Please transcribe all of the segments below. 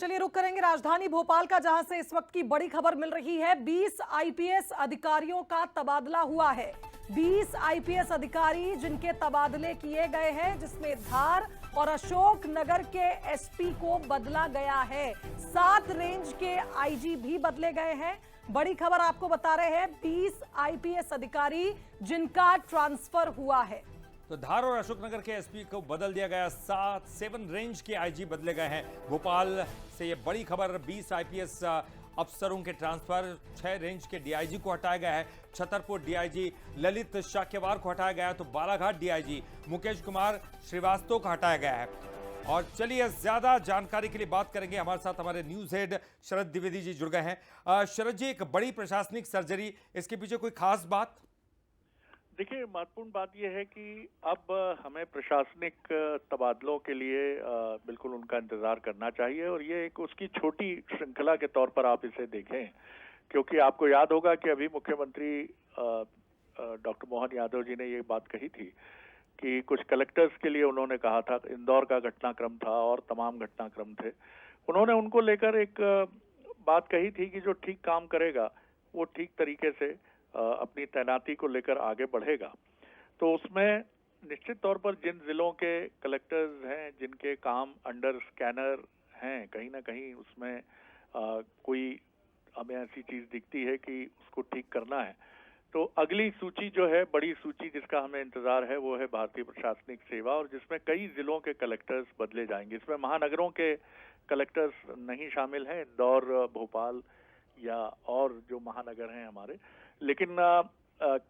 चलिए रुक करेंगे राजधानी भोपाल का, जहां से इस वक्त की बड़ी खबर मिल रही है। 20 आईपीएस अधिकारियों का तबादला हुआ है। 20 आईपीएस अधिकारी जिनके तबादले किए गए हैं, जिसमें धार और अशोक नगर के एसपी को बदला गया है। 7 रेंज के आईजी भी बदले गए हैं। बड़ी खबर आपको बता रहे हैं, 20 आईपीएस अधिकारी जिनका ट्रांसफर हुआ है। तो धार और अशोकनगर के एसपी को बदल दिया गया। 7 रेंज के आईजी बदले गए हैं। भोपाल से ये बड़ी खबर, 20 आईपीएस अफसरों के ट्रांसफर। 6 रेंज के डीआईजी को हटाया गया है। छतरपुर डीआईजी ललित शाक्यवार को हटाया गया है, तो बालाघाट डीआईजी मुकेश कुमार श्रीवास्तव को हटाया गया है। और चलिए ज्यादा जानकारी के लिए बात करेंगे। हमारे साथ हमारे न्यूज हेड शरद द्विवेदी जी जुड़ गए हैं। शरद जी, एक बड़ी प्रशासनिक सर्जरी, इसके पीछे कोई खास बात? देखिए, महत्वपूर्ण बात यह है कि अब हमें प्रशासनिक तबादलों के लिए बिल्कुल उनका इंतजार करना चाहिए, और ये एक उसकी छोटी श्रृंखला के तौर पर आप इसे देखें, क्योंकि आपको याद होगा कि अभी मुख्यमंत्री डॉक्टर मोहन यादव जी ने ये बात कही थी कि कुछ कलेक्टर्स के लिए उन्होंने कहा था, इंदौर का घटनाक्रम था और तमाम घटनाक्रम थे, उन्होंने उनको लेकर एक बात कही थी कि जो ठीक काम करेगा वो ठीक तरीके से अपनी तैनाती को लेकर आगे बढ़ेगा। तो उसमें निश्चित तौर पर जिन जिलों के कलेक्टर्स हैं, जिनके काम अंडर स्कैनर हैं, कहीं ना कहीं उसमें कोई हमें ऐसी चीज दिखती है कि उसको ठीक करना है। तो अगली सूची जो है, बड़ी सूची जिसका हमें इंतजार है, वो है भारतीय प्रशासनिक सेवा, और जिसमें कई जिलों के कलेक्टर्स बदले जाएंगे। इसमें महानगरों के कलेक्टर्स नहीं शामिल हैं, इंदौर, भोपाल या और जो महानगर हैं हमारे, लेकिन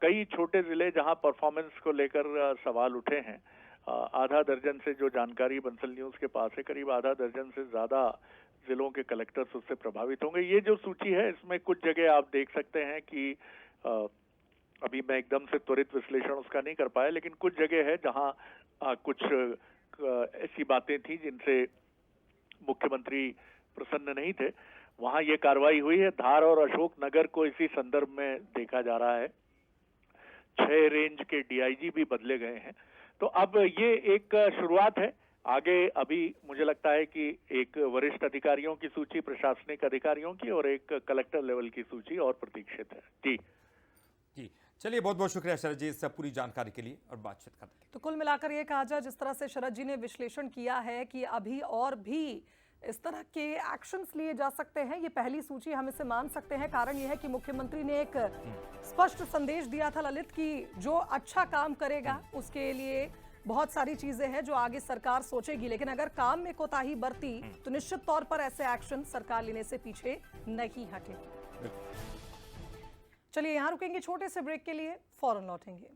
कई छोटे जिले जहां परफॉर्मेंस को लेकर सवाल उठे हैं। आधा दर्जन से जो जानकारी बंसल न्यूज के पास है, करीब आधा दर्जन से ज्यादा जिलों के कलेक्टर्स उससे प्रभावित होंगे। ये जो सूची है, इसमें कुछ जगह आप देख सकते हैं कि अभी मैं एकदम से त्वरित विश्लेषण उसका नहीं कर पाया, लेकिन कुछ जगह है जहां कुछ ऐसी बातें थी जिनसे मुख्यमंत्री प्रसन्न नहीं थे, वहां ये कार्रवाई हुई है। धार और अशोक नगर को इसी संदर्भ में देखा जा रहा है। 6 रेंज के डीआईजी भी बदले गए हैं। तो अब ये एक शुरुआत है। आगे अभी मुझे लगता है कि एक वरिष्ठ अधिकारियों की सूची, प्रशासनिक अधिकारियों की, और एक कलेक्टर लेवल की सूची और प्रतीक्षित है। जी चलिए, बहुत बहुत शुक्रिया शरद जी इस पूरी जानकारी के लिए और बातचीत करने के लिए। तो कुल मिलाकर ये कहा जाए, जिस तरह से शरद जी ने विश्लेषण किया है कि अभी और भी इस तरह के एक्शंस लिए जा सकते हैं। ये पहली सूची हम इसे मान सकते हैं। कारण ये है कि मुख्यमंत्री ने एक स्पष्ट संदेश दिया था ललित, कि जो अच्छा काम करेगा उसके लिए बहुत सारी चीजें हैं जो आगे सरकार सोचेगी, लेकिन अगर काम में कोताही बरती तो निश्चित तौर पर ऐसे एक्शन सरकार लेने से पीछे नहीं हटेगी। चलिए यहां रुकेंगे छोटे से ब्रेक के लिए, फौरन लौटेंगे।